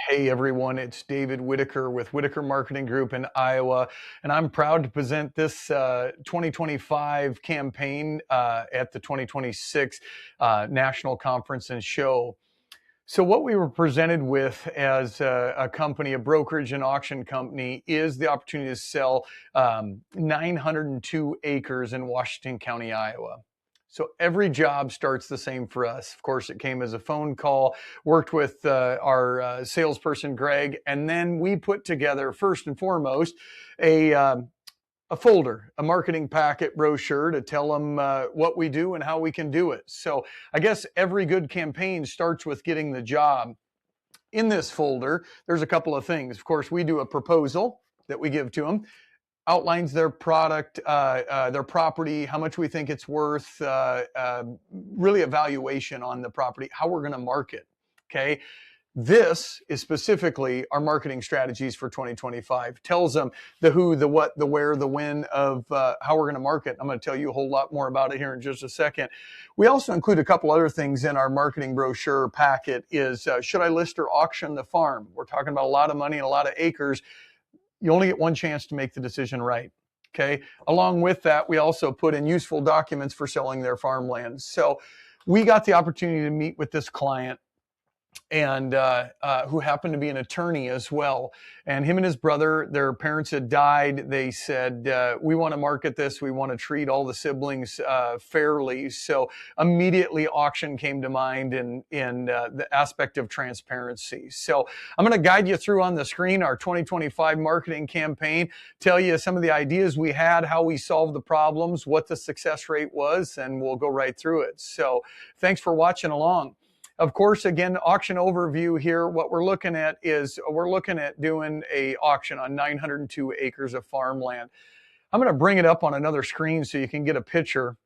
Hey everyone, it's David Whitaker with Whitaker Marketing Group in Iowa, and I'm proud to present this 2025 campaign at the 2026 National Conference and Show. So what we were presented with as a company, a brokerage and auction company, is the opportunity to sell 902 acres in Washington County, Iowa. So every job starts the same for us. Of course, it came as a phone call, worked with our salesperson, Greg, and then we put together, first and foremost, a folder, a marketing packet brochure to tell them what we do and how we can do it. So I guess every good campaign starts with getting the job. In this folder, there's a couple of things. Of course, we do a proposal that we give to them, outlines their product, their property, how much we think it's worth, really evaluation on the property, how we're going to market. Okay. This is specifically our marketing strategies for 2025. Tells them the who, the what, the where, the when of how we're going to market. I'm going to tell you a whole lot more about it here in just a second. We also include a couple other things in our marketing brochure packet is, should I list or auction the farm? We're talking about a lot of money and a lot of acres. You only get one chance to make the decision right. Okay. Along with that, we also put in useful documents for selling their farmland. So we got the opportunity to meet with this client and who happened to be an attorney as well. And him and his brother, their parents had died. They said, we want to market this. We want to treat all the siblings fairly. So immediately auction came to mind in the aspect of transparency. So I'm going to guide you through on the screen our 2025 marketing campaign, tell you some of the ideas we had, how we solved the problems, what the success rate was, and we'll go right through it. So thanks for watching along. Of course, again, auction overview here. What we're looking at is we're looking at doing a auction on 902 acres of farmland. I'm going to bring it up on another screen so you can get a picture.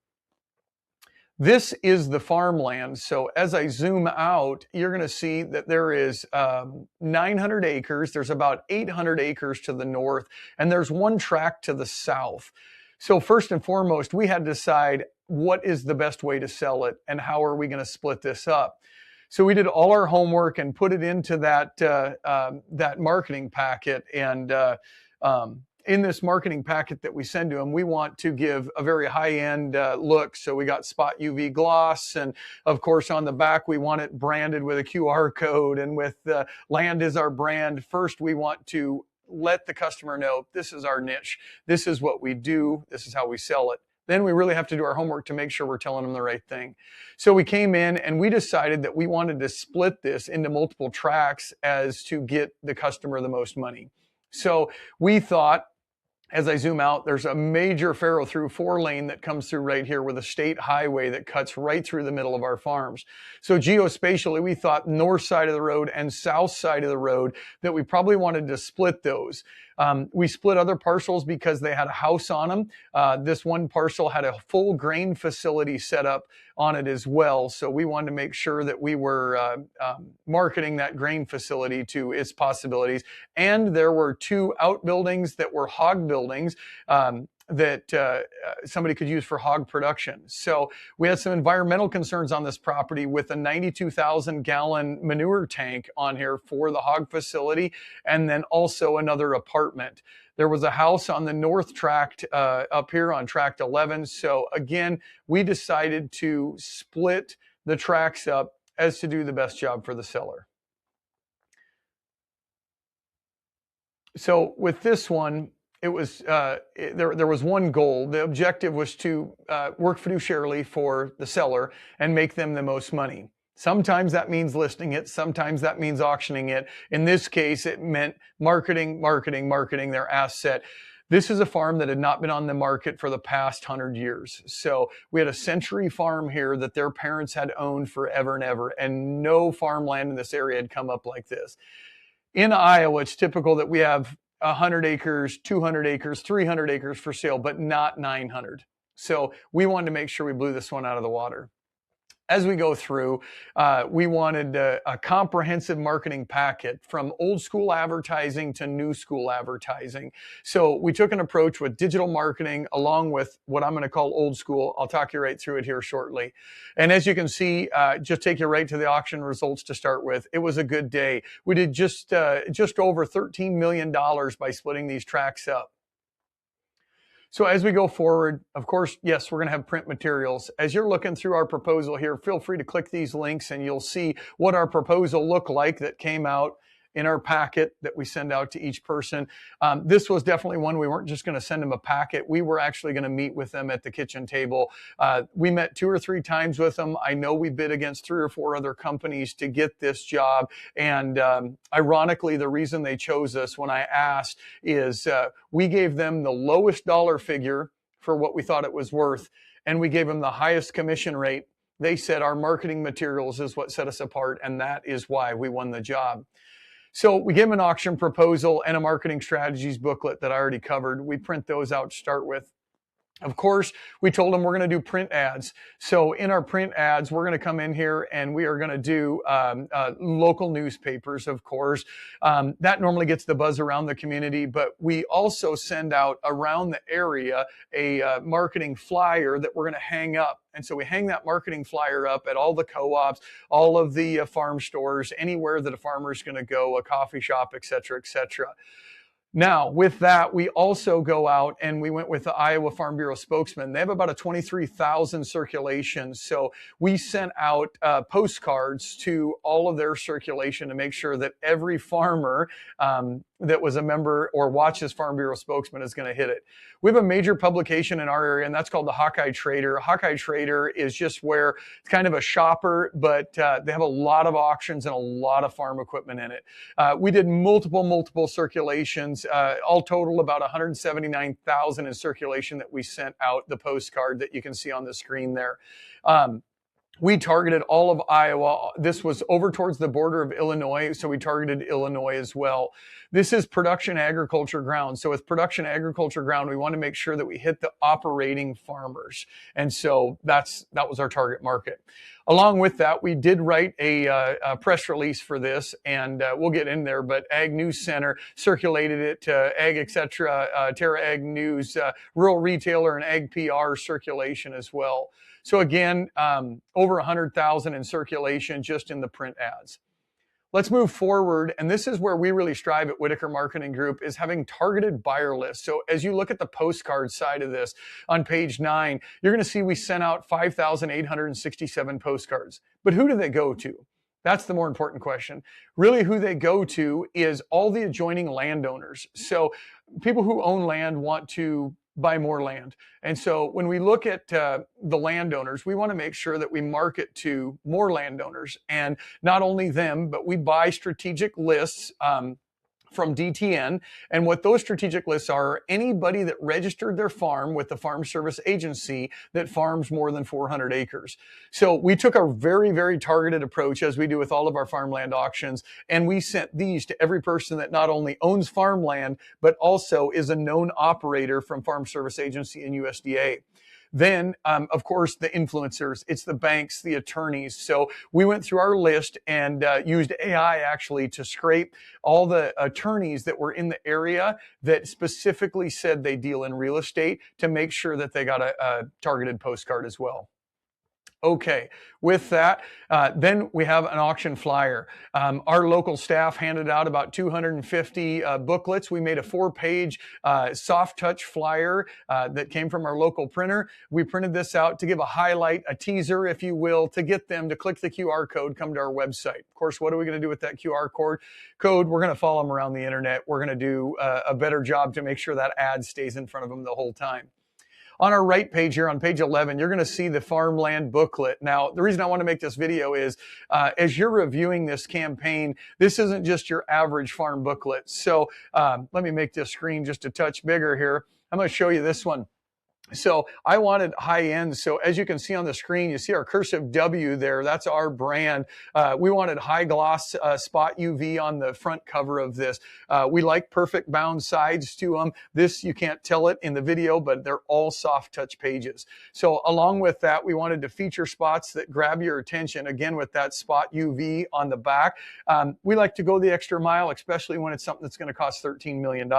This is the farmland. So as I zoom out, you're going to see that there is 900 acres. There's about 800 acres to the north, and there's one tract to the south. So first and foremost, we had to decide what is the best way to sell it and how are we going to split this up. So we did all our homework and put it into that marketing packet. And in this marketing packet that we send to them, we want to give a very high-end look. So we got spot UV gloss. And of course, on the back, we want it branded with a QR code and with land is our brand. First, we want to let the customer know this is our niche. This is what we do. This is how we sell it. Then we really have to do our homework to make sure we're telling them the right thing. So we came in and we decided that we wanted to split this into multiple tracks as to get the customer the most money. So we thought, as I zoom out, there's a major furrow through 4-lane that comes through right here with a state highway that cuts right through the middle of our farms. So geospatially, we thought north side of the road and south side of the road that we probably wanted to split those. We split other parcels because they had a house on them. This one parcel had a full grain facility set up on it as well. So we wanted to make sure that we were marketing that grain facility to its possibilities. And there were 2 outbuildings that were hog buildings that somebody could use for hog production. So we had some environmental concerns on this property with a 92,000 gallon manure tank on here for the hog facility, and then also another apartment. There was a house on the north tract up here on tract 11. So again, we decided to split the tracts up as to do the best job for the seller. So with this one, it was there was one goal. The objective was to work fiduciarily for the seller and make them the most money. Sometimes that means listing it. Sometimes that means auctioning it. In this case, it meant marketing their asset. This is a farm that had not been on the market for the past 100 years. So we had a century farm here that their parents had owned forever and ever, and no farmland in this area had come up like this. In Iowa, it's typical that we have 100 acres, 200 acres, 300 acres for sale, but not 900. So we wanted to make sure we blew this one out of the water. as we go through, we wanted a comprehensive marketing packet from old school advertising to new school advertising. So we took an approach with digital marketing along with what I'm going to call old school. I'll talk you right through it here shortly. And as you can see, just take you right to the auction results to start with. It was a good day. We did just over $13 million by splitting these tracks up. So as we go forward, of course, yes, we're going to have print materials. As you're looking through our proposal here, feel free to click these links and you'll see what our proposal looked like that came out in our packet that we send out to each person. This was definitely one we weren't just going to send them a packet. We were actually going to meet with them at the kitchen table. We met 2 or 3 times with them. I know we bid against 3 or 4 other companies to get this job. And ironically, the reason they chose us when I asked is we gave them the lowest dollar figure for what we thought it was worth. And we gave them the highest commission rate. They said our marketing materials is what set us apart. And that is why we won the job. So we gave them an auction proposal and a marketing strategies booklet that I already covered. We print those out to start with. Of course, we told them we're going to do print ads. So in our print ads, we're going to come in here and we are going to do local newspapers, of course. That normally gets the buzz around the community, but we also send out around the area a marketing flyer that we're going to hang up. And so we hang that marketing flyer up at all the co-ops, all of the farm stores, anywhere that a farmer is going to go, a coffee shop, et cetera, et cetera. Now, with that, we also go out and we went with the Iowa Farm Bureau spokesman. They have about a 23,000 circulation. So we sent out postcards to all of their circulation to make sure that every farmer that was a member or watches Farm Bureau spokesman is going to hit it. We have a major publication in our area, and that's called the Hawkeye Trader. Hawkeye Trader is just where it's kind of a shopper, but they have a lot of auctions and a lot of farm equipment in it. We did multiple circulations, all total about 179,000 in circulation that we sent out, the postcard that you can see on the screen there. We targeted all of Iowa. This was over towards the border of Illinois, so we targeted Illinois as well. This is production agriculture ground. So with production agriculture ground, we want to make sure that we hit the operating farmers. And so that was our target market. Along with that, we did write a press release for this, and we'll get in there, but Ag News Center circulated it to Ag, etc., Terra Ag News, Rural Retailer, and Ag PR circulation as well. So again, over 100,000 in circulation just in the print ads. Let's move forward, and this is where we really strive at Whitaker Marketing Group, is having targeted buyer lists. So as you look at the postcard side of this on page 9, you're going to see we sent out 5,867 postcards. But who do they go to? That's the more important question. Really, who they go to is all the adjoining landowners. So people who own land want to buy more land. And so when we look at the landowners, we want to make sure that we market to more landowners, and not only them, but we buy strategic lists from DTN. And what those strategic lists are anybody that registered their farm with the Farm Service Agency that farms more than 400 acres. So we took a very targeted approach, as we do with all of our farmland auctions, and we sent these to every person that not only owns farmland, but also is a known operator from Farm Service Agency and USDA. Then, of course, the influencers, it's the banks, the attorneys. So we went through our list and used AI actually to scrape all the attorneys that were in the area that specifically said they deal in real estate to make sure that they got a targeted postcard as well. Okay, with that, then we have an auction flyer. Our local staff handed out about 250 booklets. We made a 4-page soft touch flyer that came from our local printer. We printed this out to give a highlight, a teaser, if you will, to get them to click the QR code, come to our website. Of course, what are we going to do with that QR code? We're going to follow them around the internet. We're going to do a better job to make sure that ad stays in front of them the whole time. On our right page here, on page 11, you're going to see the Farmland booklet. Now, the reason I want to make this video is, as you're reviewing this campaign, this isn't just your average farm booklet. So let me make this screen just a touch bigger here. I'm going to show you this one. So I wanted high end. So as you can see on the screen, you see our cursive W there. That's our brand. We wanted high gloss spot UV on the front cover of this. We like perfect bound sides to them. This, you can't tell it in the video, but they're all soft touch pages. So along with that, we wanted to feature spots that grab your attention. Again, with that spot UV on the back. We like to go the extra mile, especially when it's something that's going to cost $13 million.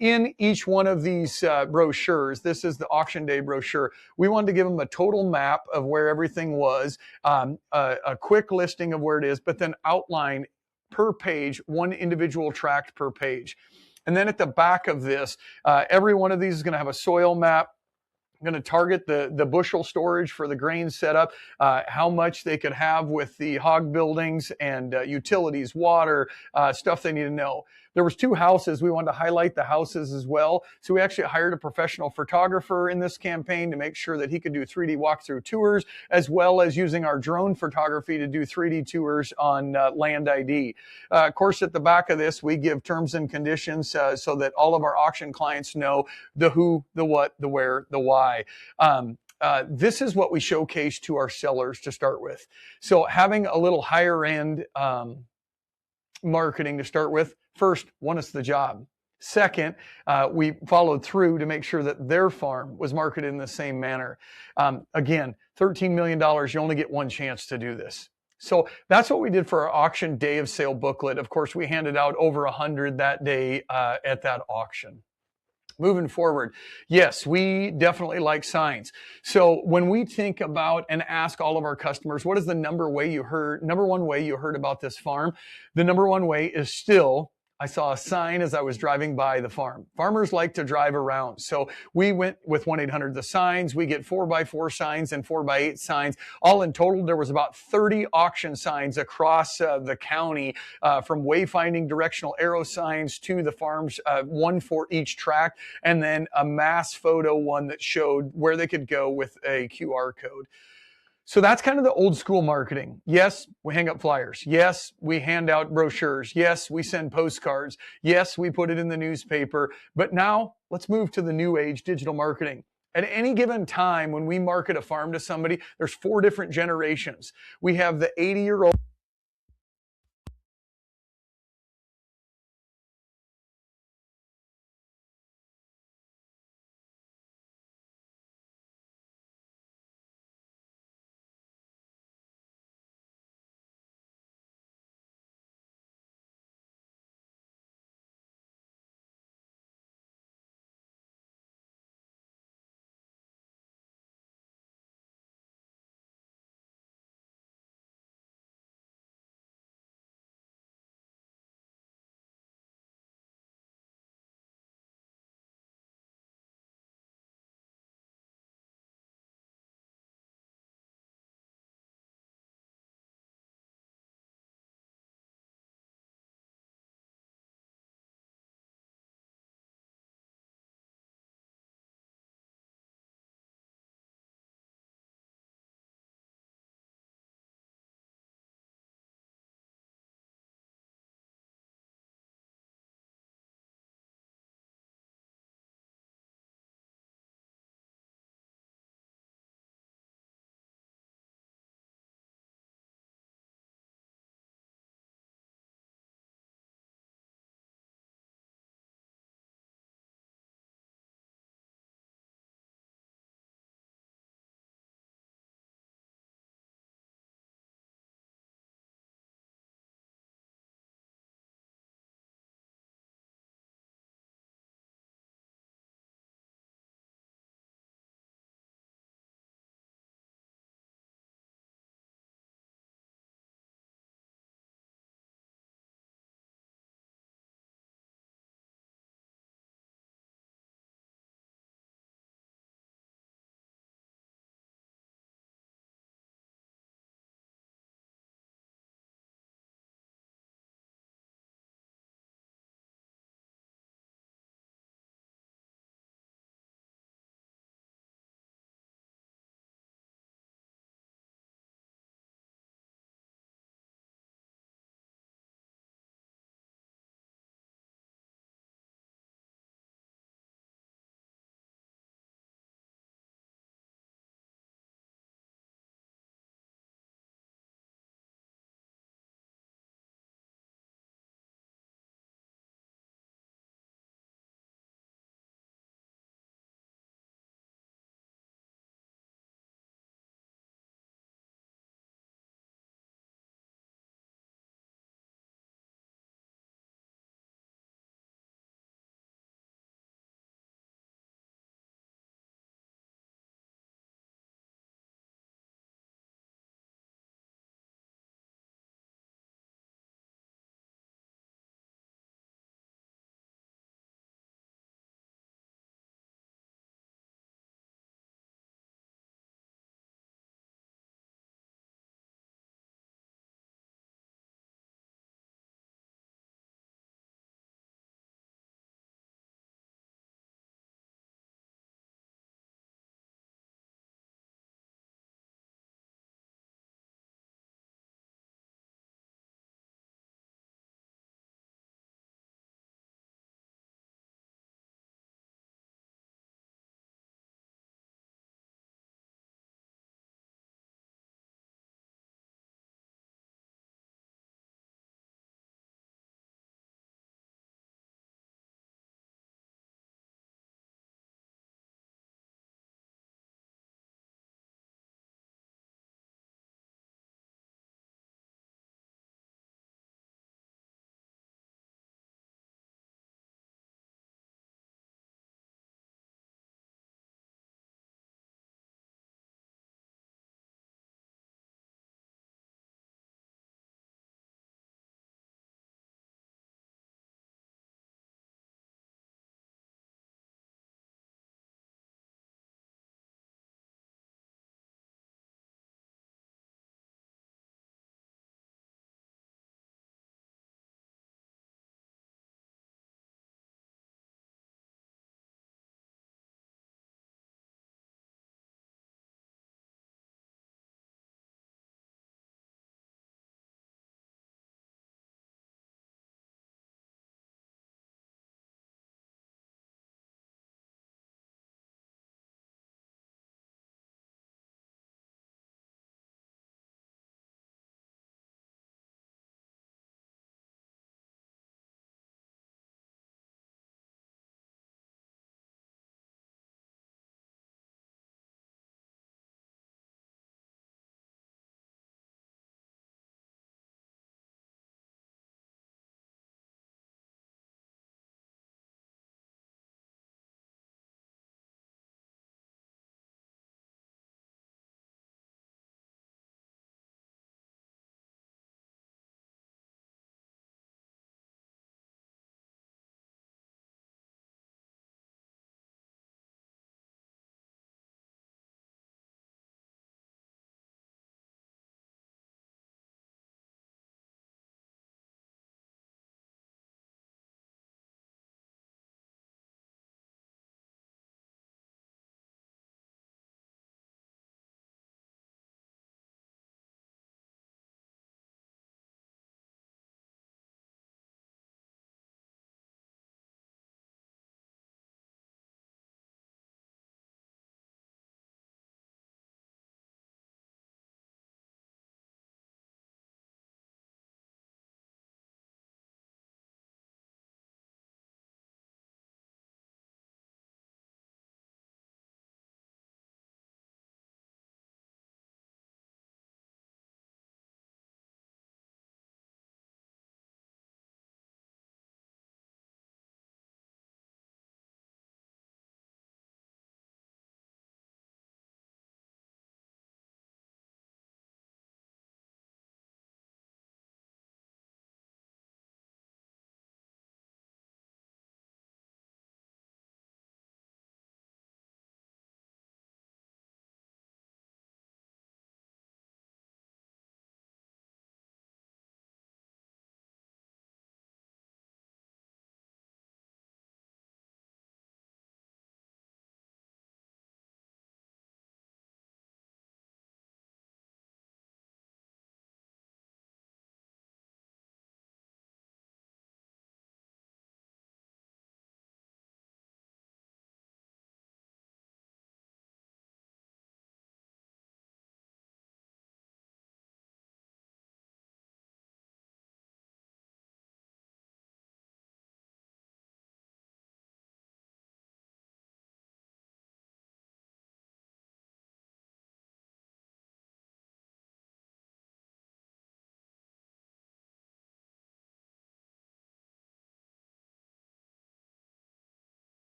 In each one of these brochures, this is the auction day brochure. We wanted to give them a total map of where everything was, a quick listing of where it is, but then outline per page, one individual tract per page. And then at the back of this, every one of these is going to have a soil map. I'm going to target the bushel storage for the grain setup, how much they could have with the hog buildings and utilities, water, stuff they need to know. There was 2 houses. We wanted to highlight the houses as well. So we actually hired a professional photographer in this campaign to make sure that he could do 3D walkthrough tours, as well as using our drone photography to do 3D tours on Land ID. Of course, at the back of this, we give terms and conditions so that all of our auction clients know the who, the what, the where, the why. This is what we showcase to our sellers to start with. So having a little higher end marketing to start with, first, won us the job. Second, we followed through to make sure that their farm was marketed in the same manner. Again, $13 million, you only get one chance to do this. So that's what we did for our auction day of sale booklet. Of course, we handed out over 100 that day at that auction. Moving forward, yes, we definitely like signs. So when we think about and ask all of our customers, what is the number one way you heard about this farm? The number one way is still, I saw a sign as I was driving by the farm. Farmers like to drive around. So we went with 1-800 The Signs. We get 4x4 signs and 4x8 signs. All in total, there was about 30 auction signs across the county, from wayfinding directional arrow signs to the farms, one for each tract, and then a mass photo one that showed where they could go with a QR code. So that's kind of the old school marketing. Yes, we hang up flyers. Yes, we hand out brochures. Yes, we send postcards. Yes, we put it in the newspaper. But now let's move to the new age digital marketing. At any given time when we market a farm to somebody, there's 4 different generations. We have the 80-year-old